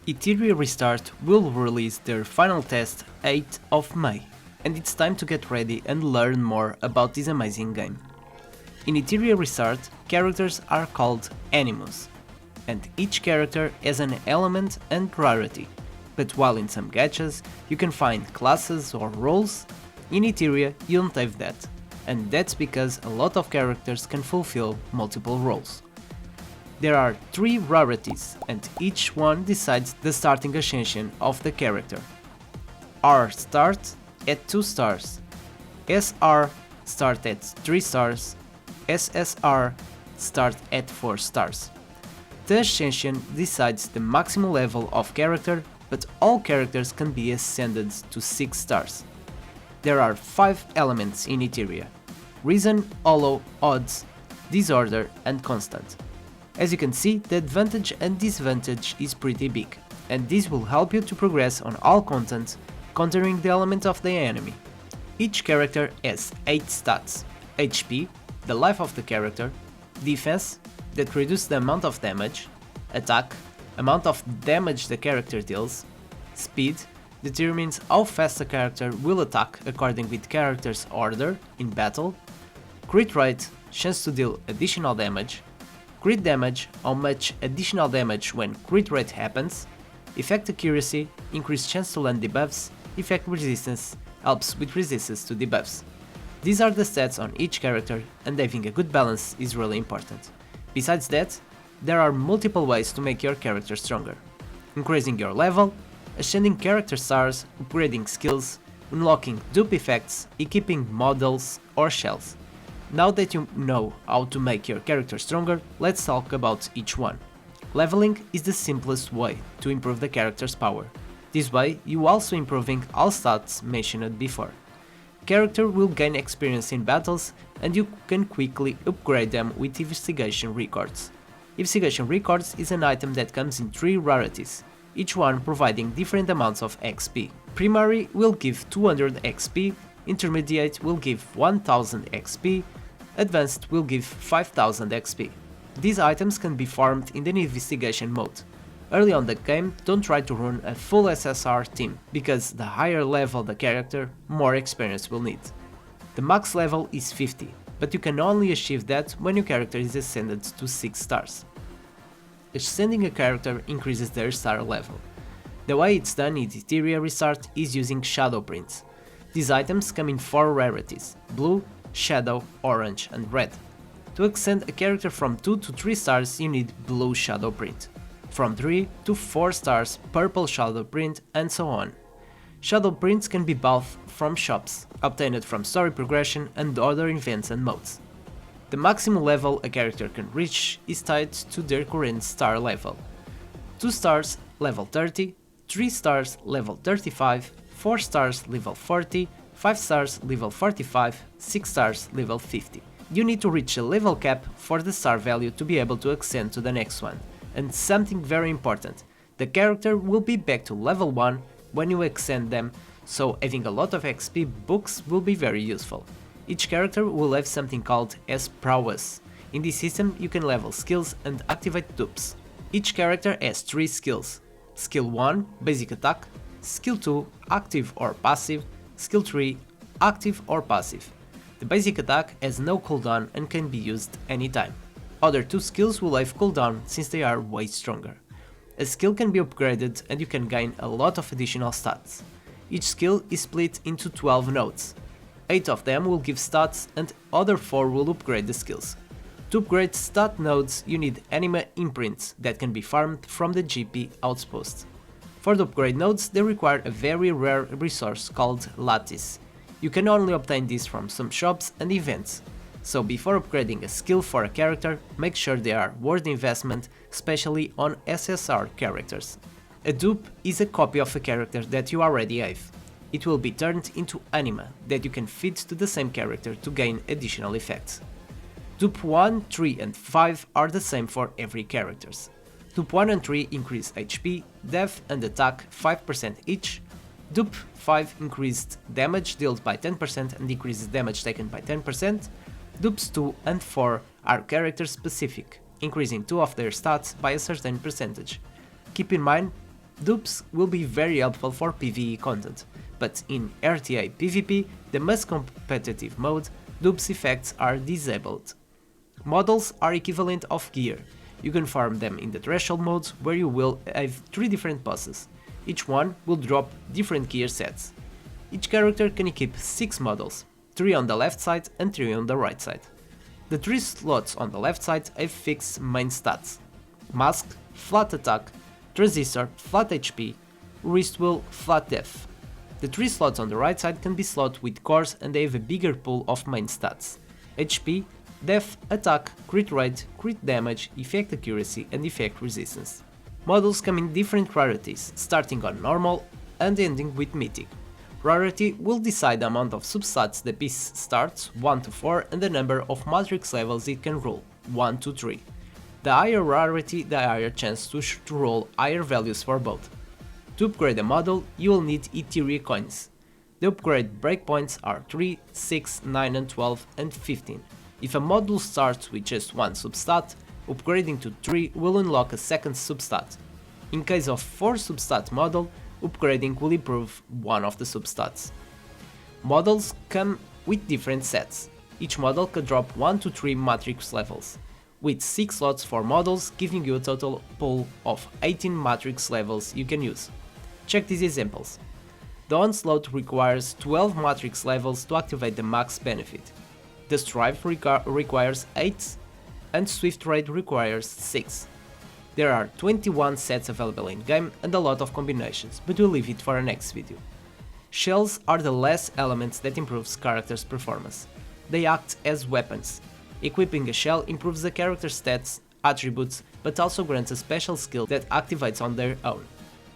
Etheria Restart will release their final test 8th of May, and it's time to get ready and learn more about this amazing game. In Etheria Restart, characters are called animus, and each character has an element and rarity, but while in some gachas you can find classes or roles, in Etheria you don't have that, and that's because a lot of characters can fulfill multiple roles. There are 3 rarities, and each one decides the starting ascension of the character. R start at 2 stars, SR start at 3 stars, SSR start at 4 stars. The ascension decides the maximum level of character, but all characters can be ascended to 6 stars. There are 5 elements in Etheria: Reason, Hollow, Odds, Disorder and Constant. As you can see, the advantage and disadvantage is pretty big, and this will help you to progress on all content, countering the element of the enemy. Each character has 8 stats: HP, the life of the character; Defense, that reduces the amount of damage; Attack, amount of damage the character deals; Speed, determines how fast a character will attack according with character's order in battle; Crit rate, chance to deal additional damage; Crit damage, how much additional damage when crit rate happens; Effect accuracy, increased chance to land debuffs; Effect resistance, helps with resistance to debuffs. These are the stats on each character, and having a good balance is really important. Besides that, there are multiple ways to make your character stronger: increasing your level, ascending character stars, upgrading skills, unlocking dupe effects, equipping models or shells. Now that you know how to make your character stronger, let's talk about each one. Leveling is the simplest way to improve the character's power. This way, you also improving all stats mentioned before. Character will gain experience in battles, and you can quickly upgrade them with Investigation Records. Investigation Records is an item that comes in 3 rarities, each one providing different amounts of XP. Primary will give 200 XP, Intermediate will give 1000 XP, Advanced will give 5000 XP. These items can be farmed in the investigation mode. Early on the game, don't try to run a full SSR team, because the higher level the character, more experience will need. The max level is 50, but you can only achieve that when your character is ascended to 6 stars. Ascending a character increases their star level. The way it's done in Etheria Restart is using shadow prints. These items come in 4 rarities: blue, shadow, orange and red. To ascend a character from 2 to 3 stars you need blue shadow print, from 3 to 4 stars purple shadow print, and so on. Shadow prints can be bought from shops, obtained from story progression and other events and modes. The maximum level a character can reach is tied to their current star level. 2 stars level 30, 3 stars level 35, 4 stars level 40, 5 stars level 45, 6 stars level 50. You need to reach a level cap for the star value to be able to ascend to the next one. And something very important, the character will be back to level 1 when you ascend them, so having a lot of XP books will be very useful. Each character will have something called as prowess. In this system you can level skills and activate dupes. Each character has 3 skills: Skill 1, basic attack; Skill 2, active or passive; Skill 3, active or passive. The basic attack has no cooldown and can be used anytime. Other 2 skills will have cooldown since they are way stronger. A skill can be upgraded and you can gain a lot of additional stats. Each skill is split into 12 nodes. 8 of them will give stats and other 4 will upgrade the skills. To upgrade stat nodes you need anima imprints that can be farmed from the GP outpost. For the upgrade nodes they require a very rare resource called lattice. You can only obtain this from some shops and events, so before upgrading a skill for a character, make sure they are worth the investment, especially on SSR characters. A dupe is a copy of a character that you already have. It will be turned into anima that you can feed to the same character to gain additional effects. Dupe 1, 3 and 5 are the same for every characters. Dupe 1 and 3 increase HP, def and attack 5% each. Dupe 5 increased damage dealt by 10% and decreases damage taken by 10%. Dupes 2 and 4 are character specific, increasing 2 of their stats by a certain percentage. Keep in mind, Dupes will be very helpful for PvE content, but in RTA PvP, the most competitive mode, dupes effects are disabled. Models are equivalent of gear. You can farm them in the threshold modes where you will have 3 different bosses. Each one will drop different gear sets. Each character can equip 6 models, 3 on the left side and 3 on the right side. The 3 slots on the left side have fixed main stats: Mask, Flat Attack, Transistor, Flat HP, Wrist Wheel, Flat Def. The 3 slots on the right side can be slotted with cores and they have a bigger pool of main stats: HP, Def, Attack, Crit Rate, Crit Damage, Effect Accuracy and Effect Resistance. Models come in different rarities, starting on Normal and ending with Mythic. Rarity will decide the amount of substats the piece starts, 1 to 4, and the number of matrix levels it can roll, 1 to 3. The higher rarity, the higher chance to roll higher values for both. To upgrade a model, you will need Etheria coins. The upgrade breakpoints are 3, 6, 9 and 12 and 15. If a model starts with just 1 substat, upgrading to 3 will unlock a second substat. In case of 4 substat model, upgrading will improve one of the substats. Models come with different sets. Each model can drop 1 to 3 matrix levels, with 6 slots for models, giving you a total pool of 18 matrix levels you can use. Check these examples. The Onslaught requires 12 matrix levels to activate the max benefit. The Strive requires 8 and Swift Raid requires 6. There are 21 sets available in game and a lot of combinations, but we'll leave it for our next video. Shells are the last elements that improves character's performance. They act as weapons. Equipping a shell improves the character's stats, attributes, but also grants a special skill that activates on their own.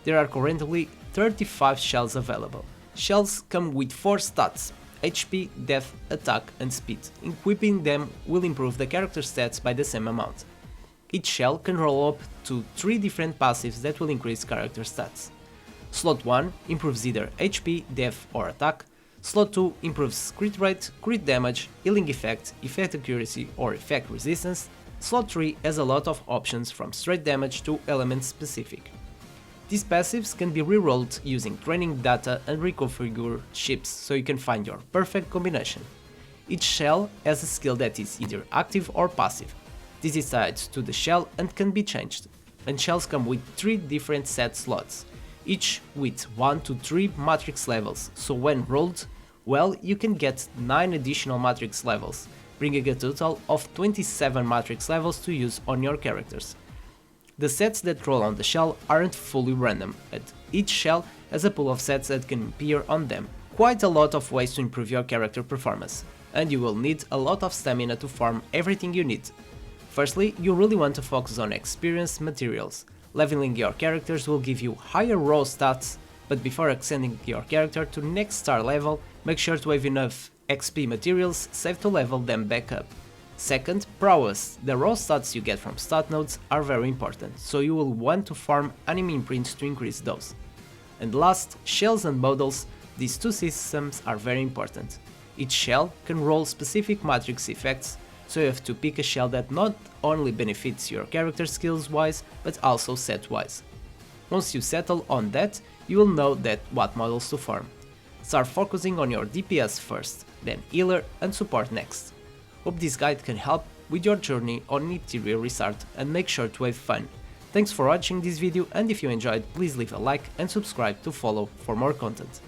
There are currently 35 shells available. Shells come with 4 stats: HP, Def, Attack and Speed. Equipping them will improve the character's stats by the same amount. Each shell can roll up to 3 different passives that will increase character stats. Slot 1 improves either HP, Def or Attack. Slot 2 improves Crit Rate, Crit Damage, Healing Effect, Effect Accuracy or Effect Resistance. Slot 3 has a lot of options from straight damage to element specific. These passives can be rerolled using training data and reconfigure chips so you can find your perfect combination. Each shell has a skill that is either active or passive. This is tied to the shell and can be changed, and shells come with 3 different set slots, each with 1 to 3 matrix levels, so when rolled well you can get 9 additional matrix levels, bringing a total of 27 matrix levels to use on your characters. The sets that roll on the shell aren't fully random, and each shell has a pool of sets that can appear on them. Quite a lot of ways to improve your character performance, and you will need a lot of stamina to farm everything you need. Firstly, you really want to focus on experience materials. Leveling your characters will give you higher raw stats, but before extending your character to next star level, make sure to have enough XP materials saved to level them back up. Second, prowess. The raw stats you get from stat nodes are very important, so you will want to farm anime imprints to increase those. And last, shells and models. These 2 systems are very important. Each shell can roll specific matrix effects, so you have to pick a shell that not only benefits your character skills wise, but also set wise. Once you settle on that, you will know what models to farm. Start focusing on your DPS first, then healer and support next. Hope this guide can help with your journey on Etheria Restart and make sure to have fun. Thanks for watching this video, and if you enjoyed, please leave a like and subscribe to follow for more content.